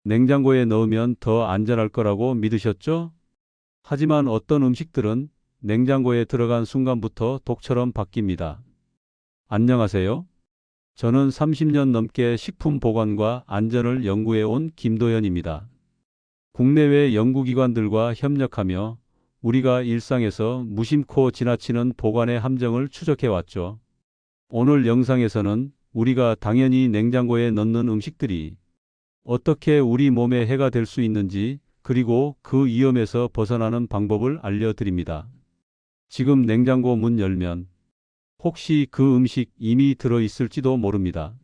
냉장고에 넣으면 더 안전할 거라고 믿으셨죠? 하지만 어떤 음식들은 냉장고에 들어간 순간부터 독처럼 바뀝니다. 안녕하세요. 저는 30년 넘게 식품 보관과 안전을 연구해 온 김도현입니다. 국내외 연구기관들과 협력하며 우리가 일상에서 무심코 지나치는 보관의 함정을 추적해 왔죠. 오늘 영상에서는 우리가 당연히 냉장고에 넣는 음식들이 어떻게 우리 몸에 해가 될 수 있는지, 그리고 그 위험에서 벗어나는 방법을 알려드립니다. 지금 냉장고 문 열면 혹시 그 음식 이미 들어 있을지도 모릅니다.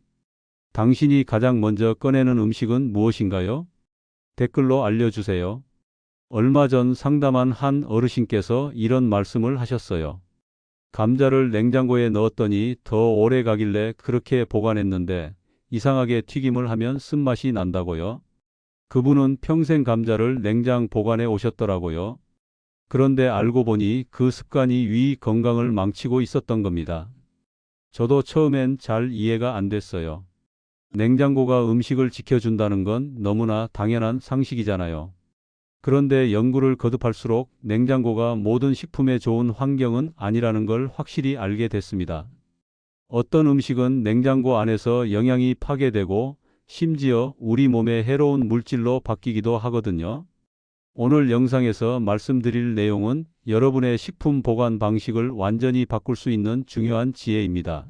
당신이 가장 먼저 꺼내는 음식은 무엇인가요? 댓글로 알려주세요. 얼마 전 상담한 한 어르신께서 이런 말씀을 하셨어요. 감자를 냉장고에 넣었더니 더 오래 가길래 그렇게 보관했는데 이상하게 튀김을 하면 쓴맛이 난다고요. 그분은 평생 감자를 냉장 보관해 오셨더라고요. 그런데 알고 보니 그 습관이 위 건강을 망치고 있었던 겁니다. 저도 처음엔 잘 이해가 안 됐어요. 냉장고가 음식을 지켜준다는 건 너무나 당연한 상식이잖아요. 그런데 연구를 거듭할수록 냉장고가 모든 식품에 좋은 환경은 아니라는 걸 확실히 알게 됐습니다. 어떤 음식은 냉장고 안에서 영양이 파괴되고 심지어 우리 몸에 해로운 물질로 바뀌기도 하거든요. 오늘 영상에서 말씀드릴 내용은 여러분의 식품 보관 방식을 완전히 바꿀 수 있는 중요한 지혜입니다.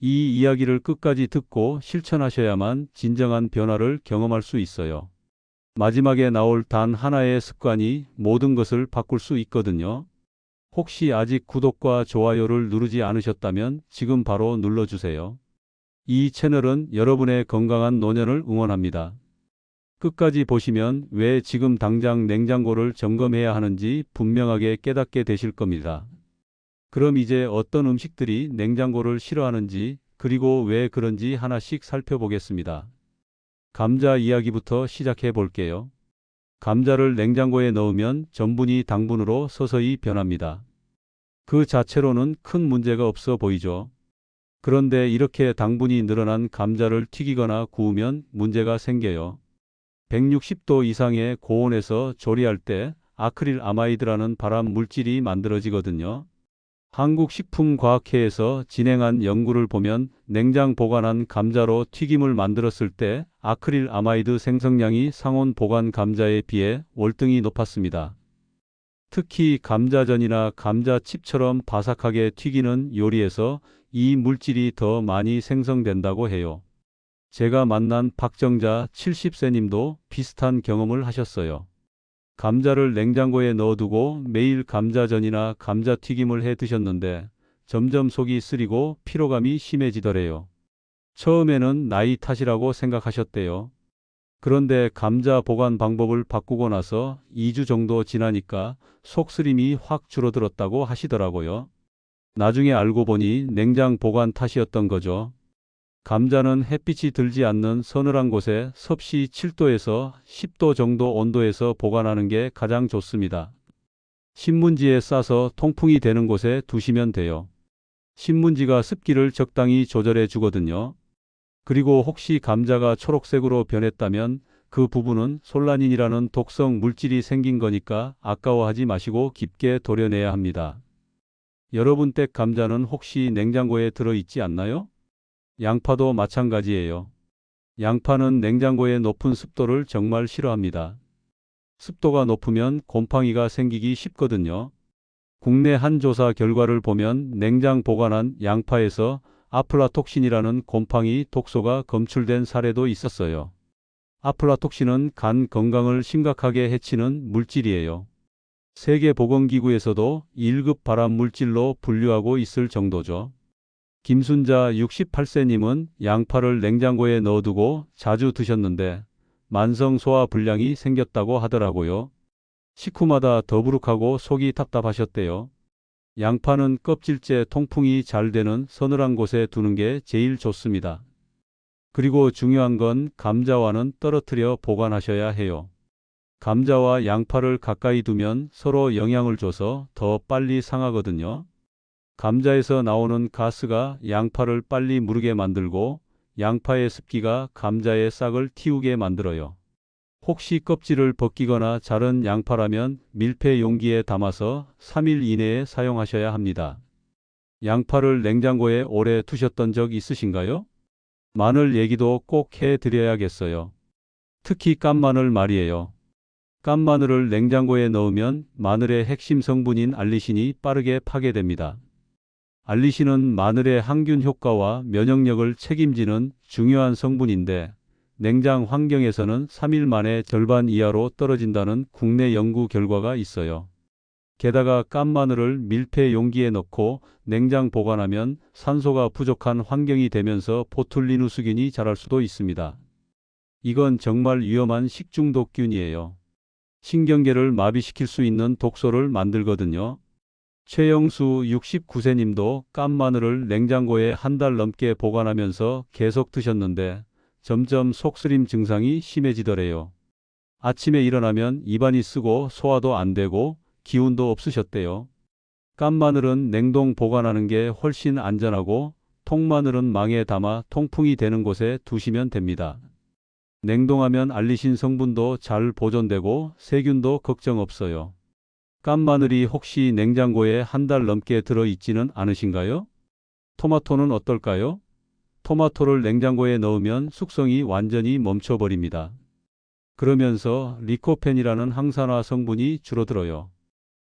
이 이야기를 끝까지 듣고 실천하셔야만 진정한 변화를 경험할 수 있어요. 마지막에 나올 단 하나의 습관이 모든 것을 바꿀 수 있거든요. 혹시 아직 구독과 좋아요를 누르지 않으셨다면 지금 바로 눌러주세요. 이 채널은 여러분의 건강한 노년을 응원합니다. 끝까지 보시면 왜 지금 당장 냉장고를 점검해야 하는지 분명하게 깨닫게 되실 겁니다. 그럼 이제 어떤 음식들이 냉장고를 싫어하는지, 그리고 왜 그런지 하나씩 살펴보겠습니다. 감자 이야기부터 시작해 볼게요. 감자를 냉장고에 넣으면 전분이 당분으로 서서히 변합니다. 그 자체로는 큰 문제가 없어 보이죠. 그런데 이렇게 당분이 늘어난 감자를 튀기거나 구우면 문제가 생겨요. 160도 이상의 고온에서 조리할 때 아크릴 아마이드라는 발암 물질이 만들어지거든요. 한국식품과학회에서 진행한 연구를 보면 냉장 보관한 감자로 튀김을 만들었을 때 아크릴 아마이드 생성량이 상온 보관 감자에 비해 월등히 높았습니다. 특히 감자전이나 감자칩처럼 바삭하게 튀기는 요리에서 이 물질이 더 많이 생성된다고 해요. 제가 만난 박정자 70세 님도 비슷한 경험을 하셨어요. 감자를 냉장고에 넣어두고 매일 감자전이나 감자튀김을 해 드셨는데 점점 속이 쓰리고 피로감이 심해지더래요. 처음에는 나이 탓이라고 생각하셨대요. 그런데 감자 보관 방법을 바꾸고 나서 2주 정도 지나니까 속쓰림이 확 줄어들었다고 하시더라고요. 나중에 알고 보니 냉장 보관 탓이었던 거죠. 감자는 햇빛이 들지 않는 서늘한 곳에 섭씨 7도에서 10도 정도 온도에서 보관하는 게 가장 좋습니다. 신문지에 싸서 통풍이 되는 곳에 두시면 돼요. 신문지가 습기를 적당히 조절해 주거든요. 그리고 혹시 감자가 초록색으로 변했다면 그 부분은 솔라닌이라는 독성 물질이 생긴 거니까 아까워하지 마시고 깊게 도려내야 합니다. 여러분 댁 감자는 혹시 냉장고에 들어있지 않나요? 양파도 마찬가지예요. 양파는 냉장고의 높은 습도를 정말 싫어합니다. 습도가 높으면 곰팡이가 생기기 쉽거든요. 국내 한 조사 결과를 보면 냉장 보관한 양파에서 아플라톡신이라는 곰팡이 독소가 검출된 사례도 있었어요. 아플라톡신은 간 건강을 심각하게 해치는 물질이에요. 세계보건기구에서도 1급 발암 물질로 분류하고 있을 정도죠. 김순자 68세님은 양파를 냉장고에 넣어두고 자주 드셨는데 만성 소화 불량이 생겼다고 하더라고요. 식후마다 더부룩하고 속이 답답하셨대요. 양파는 껍질째 통풍이 잘 되는 서늘한 곳에 두는 게 제일 좋습니다. 그리고 중요한 건 감자와는 떨어뜨려 보관하셔야 해요. 감자와 양파를 가까이 두면 서로 영향을 줘서 더 빨리 상하거든요. 감자에서 나오는 가스가 양파를 빨리 무르게 만들고 양파의 습기가 감자의 싹을 틔우게 만들어요. 혹시 껍질을 벗기거나 자른 양파라면 밀폐 용기에 담아서 3일 이내에 사용하셔야 합니다. 양파를 냉장고에 오래 두셨던 적 있으신가요? 마늘 얘기도 꼭 해드려야겠어요. 특히 깐 마늘 말이에요. 깐 마늘을 냉장고에 넣으면 마늘의 핵심 성분인 알리신이 빠르게 파괴됩니다. 알리신은 마늘의 항균 효과와 면역력을 책임지는 중요한 성분인데 냉장 환경에서는 3일 만에 절반 이하로 떨어진다는 국내 연구 결과가 있어요. 게다가 깐 마늘을 밀폐 용기에 넣고 냉장 보관하면 산소가 부족한 환경이 되면서 보툴리누스균이 자랄 수도 있습니다. 이건 정말 위험한 식중독균이에요. 신경계를 마비시킬 수 있는 독소를 만들거든요. 최영수 69세님도 깐 마늘을 냉장고에 한 달 넘게 보관하면서 계속 드셨는데 점점 속쓰림 증상이 심해지더래요. 아침에 일어나면 입안이 쓰고 소화도 안 되고 기운도 없으셨대요. 깐 마늘은 냉동 보관하는 게 훨씬 안전하고 통마늘은 망에 담아 통풍이 되는 곳에 두시면 됩니다. 냉동하면 알리신 성분도 잘 보존되고 세균도 걱정 없어요. 깐 마늘이 혹시 냉장고에 한 달 넘게 들어있지는 않으신가요? 토마토는 어떨까요? 토마토를 냉장고에 넣으면 숙성이 완전히 멈춰버립니다. 그러면서 리코펜이라는 항산화 성분이 줄어들어요.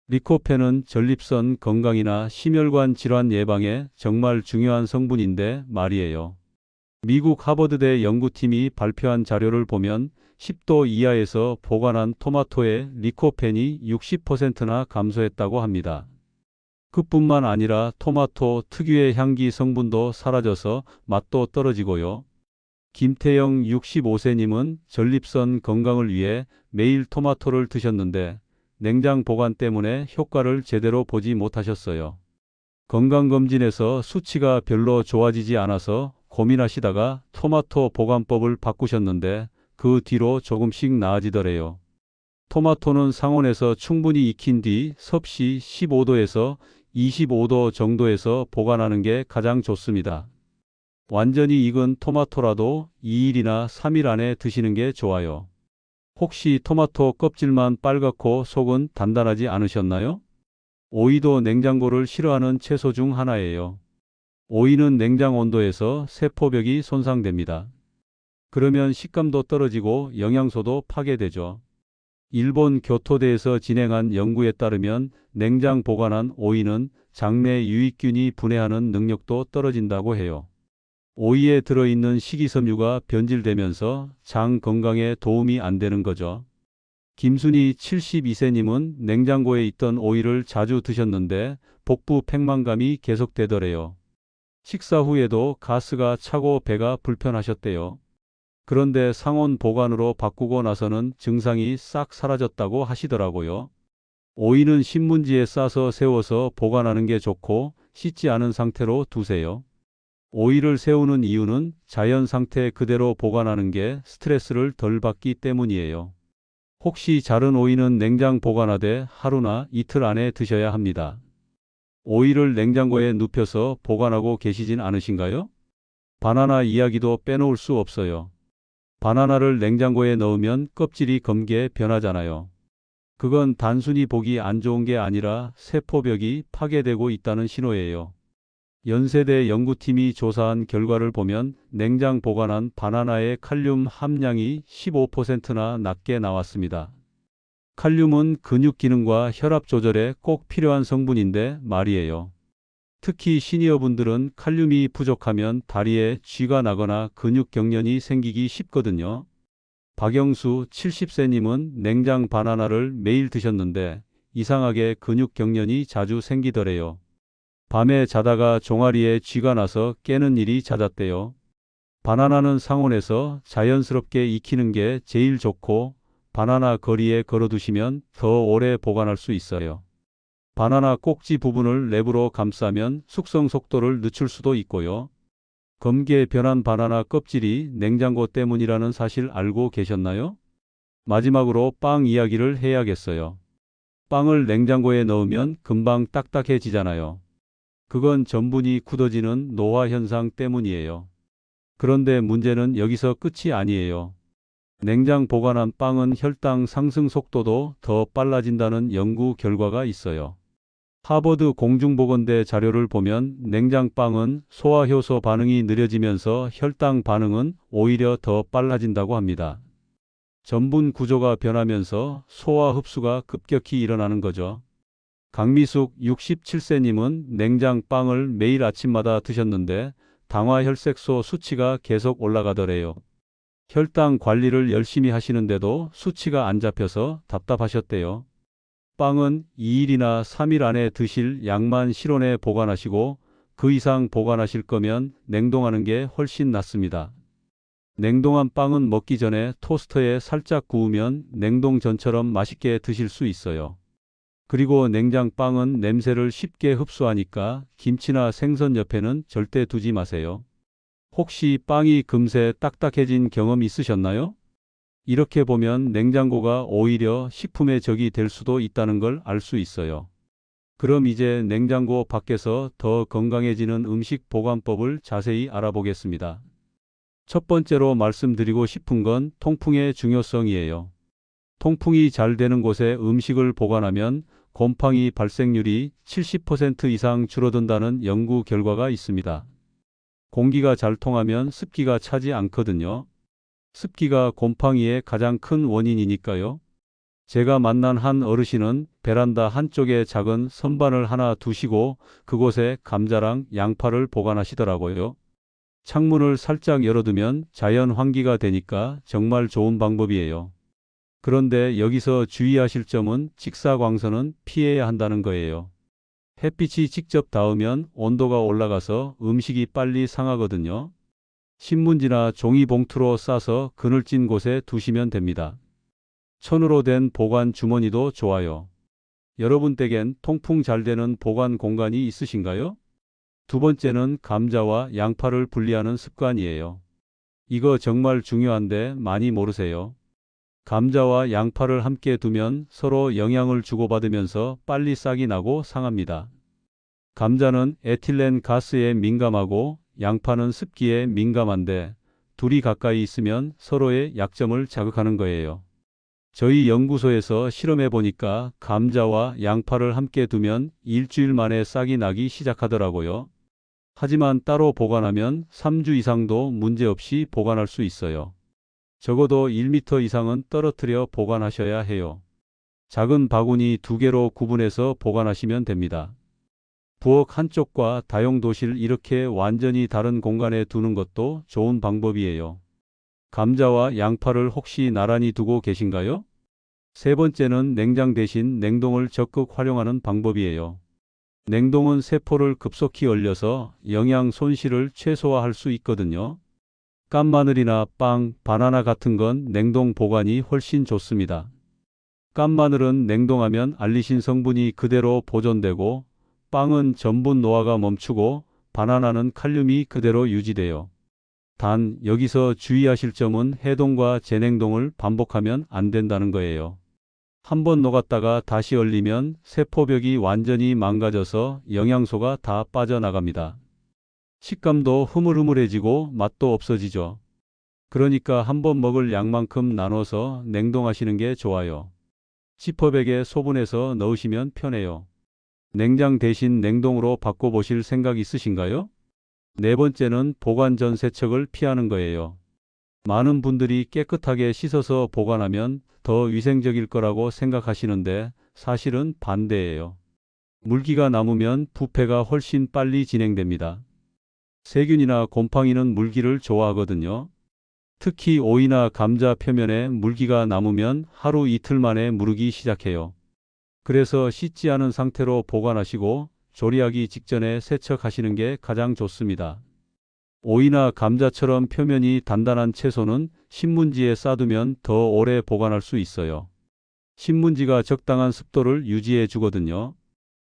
리코펜은 전립선 건강이나 심혈관 질환 예방에 정말 중요한 성분인데 말이에요. 미국 하버드대 연구팀이 발표한 자료를 보면 10도 이하에서 보관한 토마토의 리코펜이 60%나 감소했다고 합니다. 그뿐만 아니라 토마토 특유의 향기 성분도 사라져서 맛도 떨어지고요. 김태영 65세님은 전립선 건강을 위해 매일 토마토를 드셨는데 냉장 보관 때문에 효과를 제대로 보지 못하셨어요. 건강검진에서 수치가 별로 좋아지지 않아서 고민하시다가 토마토 보관법을 바꾸셨는데 그 뒤로 조금씩 나아지더래요. 토마토는 상온에서 충분히 익힌 뒤 섭씨 15도에서 25도 정도에서 보관하는 게 가장 좋습니다. 완전히 익은 토마토라도 2일이나 3일 안에 드시는 게 좋아요. 혹시 토마토 껍질만 빨갛고 속은 단단하지 않으셨나요? 오이도 냉장고를 싫어하는 채소 중 하나예요. 오이는 냉장 온도에서 세포벽이 손상됩니다. 그러면 식감도 떨어지고 영양소도 파괴되죠. 일본 교토대에서 진행한 연구에 따르면 냉장 보관한 오이는 장내 유익균이 분해하는 능력도 떨어진다고 해요. 오이에 들어있는 식이섬유가 변질되면서 장 건강에 도움이 안 되는 거죠. 김순희 72세님은 냉장고에 있던 오이를 자주 드셨는데 복부 팽만감이 계속되더래요. 식사 후에도 가스가 차고 배가 불편하셨대요. 그런데 상온 보관으로 바꾸고 나서는 증상이 싹 사라졌다고 하시더라고요. 오이는 신문지에 싸서 세워서 보관하는 게 좋고 씻지 않은 상태로 두세요. 오이를 세우는 이유는 자연 상태 그대로 보관하는 게 스트레스를 덜 받기 때문이에요. 혹시 자른 오이는 냉장 보관하되 하루나 이틀 안에 드셔야 합니다. 오이를 냉장고에 눕혀서 보관하고 계시진 않으신가요? 바나나 이야기도 빼놓을 수 없어요. 바나나를 냉장고에 넣으면 껍질이 검게 변하잖아요. 그건 단순히 보기 안 좋은 게 아니라 세포벽이 파괴되고 있다는 신호예요. 연세대 연구팀이 조사한 결과를 보면 냉장 보관한 바나나의 칼륨 함량이 15%나 낮게 나왔습니다. 칼륨은 근육 기능과 혈압 조절에 꼭 필요한 성분인데 말이에요. 특히 시니어분들은 칼륨이 부족하면 다리에 쥐가 나거나 근육 경련이 생기기 쉽거든요. 박영수 70세님은 냉장 바나나를 매일 드셨는데 이상하게 근육 경련이 자주 생기더래요. 밤에 자다가 종아리에 쥐가 나서 깨는 일이 잦았대요. 바나나는 상온에서 자연스럽게 익히는 게 제일 좋고 바나나 거리에 걸어두시면 더 오래 보관할 수 있어요. 바나나 꼭지 부분을 랩으로 감싸면 숙성 속도를 늦출 수도 있고요. 검게 변한 바나나 껍질이 냉장고 때문이라는 사실 알고 계셨나요? 마지막으로 빵 이야기를 해야겠어요. 빵을 냉장고에 넣으면 금방 딱딱해지잖아요. 그건 전분이 굳어지는 노화 현상 때문이에요. 그런데 문제는 여기서 끝이 아니에요. 냉장 보관한 빵은 혈당 상승 속도도 더 빨라진다는 연구 결과가 있어요. 하버드 공중보건대 자료를 보면 냉장빵은 소화효소 반응이 느려지면서 혈당 반응은 오히려 더 빨라진다고 합니다. 전분 구조가 변하면서 소화 흡수가 급격히 일어나는 거죠. 강미숙 67세님은 냉장빵을 매일 아침마다 드셨는데 당화혈색소 수치가 계속 올라가더래요. 혈당 관리를 열심히 하시는데도 수치가 안 잡혀서 답답하셨대요. 빵은 2일이나 3일 안에 드실 양만 실온에 보관하시고 그 이상 보관하실 거면 냉동하는 게 훨씬 낫습니다. 냉동한 빵은 먹기 전에 토스터에 살짝 구우면 냉동 전처럼 맛있게 드실 수 있어요. 그리고 냉장빵은 냄새를 쉽게 흡수하니까 김치나 생선 옆에는 절대 두지 마세요. 혹시 빵이 금세 딱딱해진 경험 있으셨나요? 이렇게 보면 냉장고가 오히려 식품의 적이 될 수도 있다는 걸 알 수 있어요. 그럼 이제 냉장고 밖에서 더 건강해지는 음식 보관법을 자세히 알아보겠습니다. 첫 번째로 말씀드리고 싶은 건 통풍의 중요성이에요. 통풍이 잘 되는 곳에 음식을 보관하면 곰팡이 발생률이 70% 이상 줄어든다는 연구 결과가 있습니다. 공기가 잘 통하면 습기가 차지 않거든요. 습기가 곰팡이의 가장 큰 원인이니까요. 제가 만난 한 어르신은 베란다 한쪽에 작은 선반을 하나 두시고 그곳에 감자랑 양파를 보관하시더라고요. 창문을 살짝 열어두면 자연 환기가 되니까 정말 좋은 방법이에요. 그런데 여기서 주의하실 점은 직사광선은 피해야 한다는 거예요. 햇빛이 직접 닿으면 온도가 올라가서 음식이 빨리 상하거든요. 신문지나 종이 봉투로 싸서 그늘진 곳에 두시면 됩니다. 천으로 된 보관 주머니도 좋아요. 여러분 댁엔 통풍 잘 되는 보관 공간이 있으신가요? 두 번째는 감자와 양파를 분리하는 습관이에요. 이거 정말 중요한데 많이 모르세요. 감자와 양파를 함께 두면 서로 영향을 주고받으면서 빨리 싹이 나고 상합니다. 감자는 에틸렌 가스에 민감하고 양파는 습기에 민감한데 둘이 가까이 있으면 서로의 약점을 자극하는 거예요. 저희 연구소에서 실험해 보니까 감자와 양파를 함께 두면 일주일 만에 싹이 나기 시작하더라고요. 하지만 따로 보관하면 3주 이상도 문제없이 보관할 수 있어요. 적어도 1m 이상은 떨어뜨려 보관하셔야 해요. 작은 바구니 2개로 구분해서 보관하시면 됩니다. 부엌 한쪽과 다용도실 이렇게 완전히 다른 공간에 두는 것도 좋은 방법이에요. 감자와 양파를 혹시 나란히 두고 계신가요? 세 번째는 냉장 대신 냉동을 적극 활용하는 방법이에요. 냉동은 세포를 급속히 얼려서 영양 손실을 최소화할 수 있거든요. 깐 마늘이나 빵, 바나나 같은 건 냉동 보관이 훨씬 좋습니다. 깐 마늘은 냉동하면 알리신 성분이 그대로 보존되고 빵은 전분 노화가 멈추고 바나나는 칼륨이 그대로 유지돼요. 단 여기서 주의하실 점은 해동과 재냉동을 반복하면 안 된다는 거예요. 한번 녹았다가 다시 얼리면 세포벽이 완전히 망가져서 영양소가 다 빠져나갑니다. 식감도 흐물흐물해지고 맛도 없어지죠. 그러니까 한번 먹을 양만큼 나눠서 냉동하시는 게 좋아요. 지퍼백에 소분해서 넣으시면 편해요. 냉장 대신 냉동으로 바꿔보실 생각 있으신가요? 네 번째는 보관 전 세척을 피하는 거예요. 많은 분들이 깨끗하게 씻어서 보관하면 더 위생적일 거라고 생각하시는데 사실은 반대예요. 물기가 남으면 부패가 훨씬 빨리 진행됩니다. 세균이나 곰팡이는 물기를 좋아하거든요. 특히 오이나 감자 표면에 물기가 남으면 하루 이틀 만에 무르기 시작해요. 그래서 씻지 않은 상태로 보관하시고 조리하기 직전에 세척하시는 게 가장 좋습니다. 오이나 감자처럼 표면이 단단한 채소는 신문지에 싸두면 더 오래 보관할 수 있어요. 신문지가 적당한 습도를 유지해 주거든요.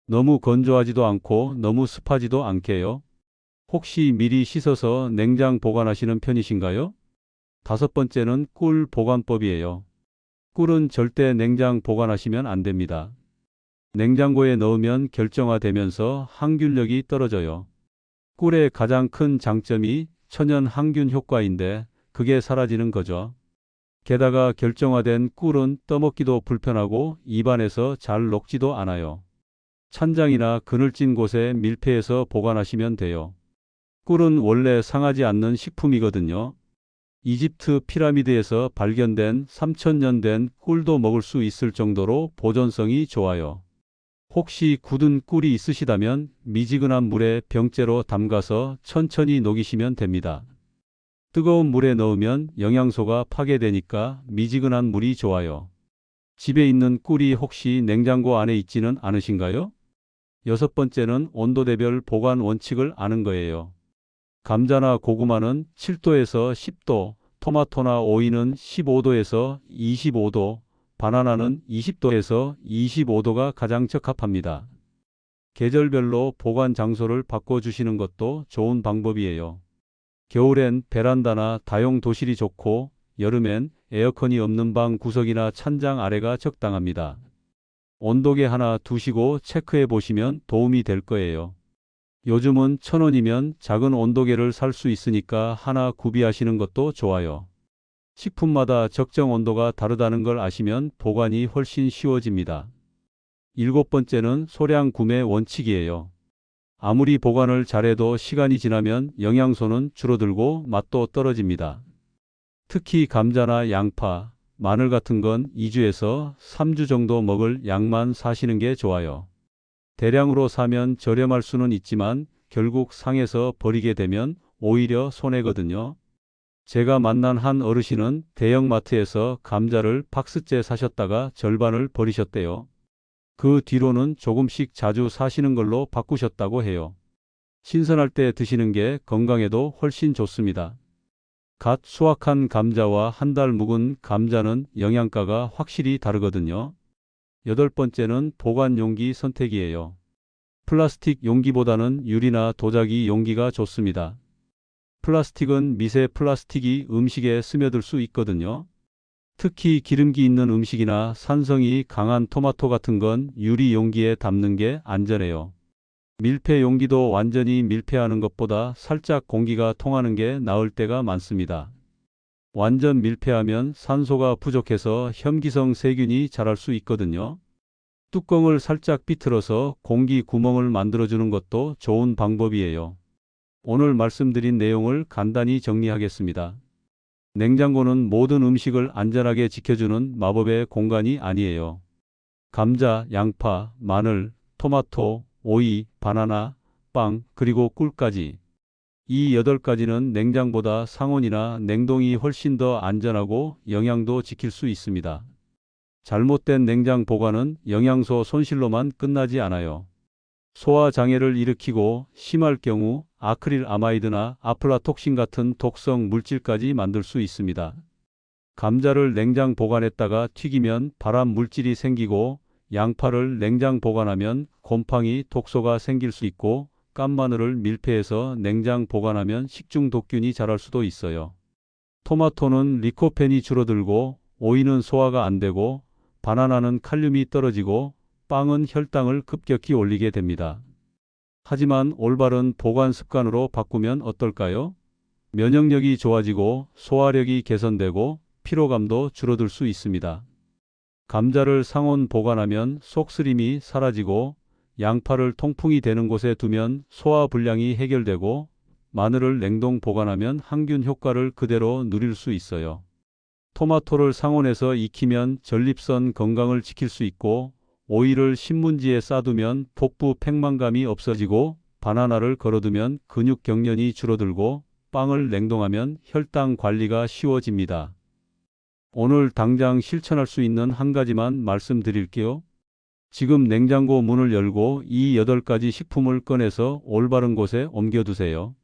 너무 건조하지도 않고 너무 습하지도 않게요. 혹시 미리 씻어서 냉장 보관하시는 편이신가요? 다섯 번째는 꿀 보관법이에요. 꿀은 절대 냉장 보관하시면 안 됩니다. 냉장고에 넣으면 결정화되면서 항균력이 떨어져요. 꿀의 가장 큰 장점이 천연 항균 효과인데 그게 사라지는 거죠. 게다가 결정화된 꿀은 떠먹기도 불편하고 입안에서 잘 녹지도 않아요. 찬장이나 그늘진 곳에 밀폐해서 보관하시면 돼요. 꿀은 원래 상하지 않는 식품이거든요. 이집트 피라미드에서 발견된 3000년 된 꿀도 먹을 수 있을 정도로 보존성이 좋아요. 혹시 굳은 꿀이 있으시다면 미지근한 물에 병째로 담가서 천천히 녹이시면 됩니다. 뜨거운 물에 넣으면 영양소가 파괴되니까 미지근한 물이 좋아요. 집에 있는 꿀이 혹시 냉장고 안에 있지는 않으신가요? 여섯 번째는 온도대별 보관 원칙을 아는 거예요. 감자나 고구마는 7도에서 10도, 토마토나 오이는 15도에서 25도, 바나나는 20도에서 25도가 가장 적합합니다. 계절별로 보관 장소를 바꿔주시는 것도 좋은 방법이에요. 겨울엔 베란다나 다용 도실이 좋고 여름엔 에어컨이 없는 방 구석이나 찬장 아래가 적당합니다. 온도계 하나 두시고 체크해 보시면 도움이 될 거예요. 요즘은 1000원이면 작은 온도계를 살 수 있으니까 하나 구비하시는 것도 좋아요. 식품마다 적정 온도가 다르다는 걸 아시면 보관이 훨씬 쉬워집니다. 일곱 번째는 소량 구매 원칙이에요. 아무리 보관을 잘해도 시간이 지나면 영양소는 줄어들고 맛도 떨어집니다. 특히 감자나 양파, 마늘 같은 건 2주에서 3주 정도 먹을 양만 사시는 게 좋아요. 대량으로 사면 저렴할 수는 있지만 결국 상해서 버리게 되면 오히려 손해거든요. 제가 만난 한 어르신은 대형마트에서 감자를 박스째 사셨다가 절반을 버리셨대요. 그 뒤로는 조금씩 자주 사시는 걸로 바꾸셨다고 해요. 신선할 때 드시는 게 건강에도 훨씬 좋습니다. 갓 수확한 감자와 한 달 묵은 감자는 영양가가 확실히 다르거든요. 여덟 번째는 보관 용기 선택이에요. 플라스틱 용기보다는 유리나 도자기 용기가 좋습니다. 플라스틱은 미세 플라스틱이 음식에 스며들 수 있거든요. 특히 기름기 있는 음식이나 산성이 강한 토마토 같은 건 유리 용기에 담는 게 안전해요. 밀폐 용기도 완전히 밀폐하는 것보다 살짝 공기가 통하는 게 나을 때가 많습니다. 완전 밀폐하면 산소가 부족해서 현기성 세균이 자랄 수 있거든요. 뚜껑을 살짝 비틀어서 공기 구멍을 만들어주는 것도 좋은 방법이에요. 오늘 말씀드린 내용을 간단히 정리하겠습니다. 냉장고는 모든 음식을 안전하게 지켜주는 마법의 공간이 아니에요. 감자, 양파, 마늘, 토마토, 오이, 바나나, 빵, 그리고 꿀까지. 이 8가지는 냉장보다 상온이나 냉동이 훨씬 더 안전하고 영양도 지킬 수 있습니다. 잘못된 냉장 보관은 영양소 손실로만 끝나지 않아요. 소화 장애를 일으키고 심할 경우 아크릴 아마이드나 아플라톡신 같은 독성 물질까지 만들 수 있습니다. 감자를 냉장 보관했다가 튀기면 발암 물질이 생기고 양파를 냉장 보관하면 곰팡이 독소가 생길 수 있고 깐마늘을 밀폐해서 냉장 보관하면 식중 독균이 자랄 수도 있어요. 토마토는 리코펜이 줄어들고 오이는 소화가 안 되고 바나나는 칼륨이 떨어지고 빵은 혈당을 급격히 올리게 됩니다. 하지만 올바른 보관 습관으로 바꾸면 어떨까요? 면역력이 좋아지고 소화력이 개선되고 피로감도 줄어들 수 있습니다. 감자를 상온 보관하면 속쓰림이 사라지고 양파를 통풍이 되는 곳에 두면 소화 불량이 해결되고 마늘을 냉동 보관하면 항균 효과를 그대로 누릴 수 있어요. 토마토를 상온에서 익히면 전립선 건강을 지킬 수 있고 오이를 신문지에 싸두면 복부 팽만감이 없어지고 바나나를 걸어두면 근육 경련이 줄어들고 빵을 냉동하면 혈당 관리가 쉬워집니다. 오늘 당장 실천할 수 있는 한 가지만 말씀드릴게요. 지금 냉장고 문을 열고 이 8가지 식품을 꺼내서 올바른 곳에 옮겨두세요.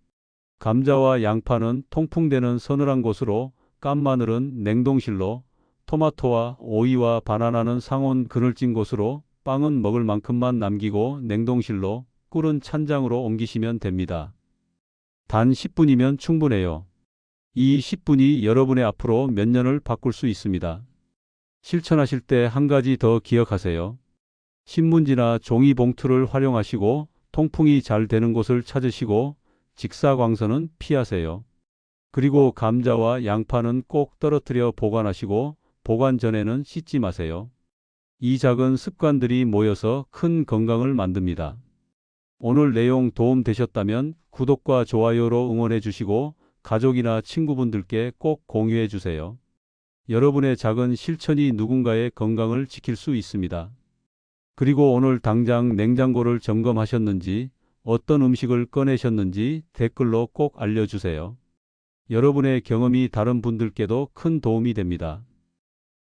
감자와 양파는 통풍되는 서늘한 곳으로, 깐마늘은 냉동실로, 토마토와 오이와 바나나는 상온 그늘진 곳으로, 빵은 먹을 만큼만 남기고 냉동실로, 꿀은 찬장으로 옮기시면 됩니다. 단 10분이면 충분해요. 이 10분이 여러분의 앞으로 몇 년을 바꿀 수 있습니다. 실천하실 때 한 가지 더 기억하세요. 신문지나 종이 봉투를 활용하시고 통풍이 잘 되는 곳을 찾으시고 직사광선은 피하세요. 그리고 감자와 양파는 꼭 떨어뜨려 보관하시고 보관 전에는 씻지 마세요. 이 작은 습관들이 모여서 큰 건강을 만듭니다. 오늘 내용 도움 되셨다면 구독과 좋아요로 응원해 주시고 가족이나 친구분들께 꼭 공유해 주세요. 여러분의 작은 실천이 누군가의 건강을 지킬 수 있습니다. 그리고 오늘 당장 냉장고를 점검하셨는지, 어떤 음식을 꺼내셨는지 댓글로 꼭 알려주세요. 여러분의 경험이 다른 분들께도 큰 도움이 됩니다.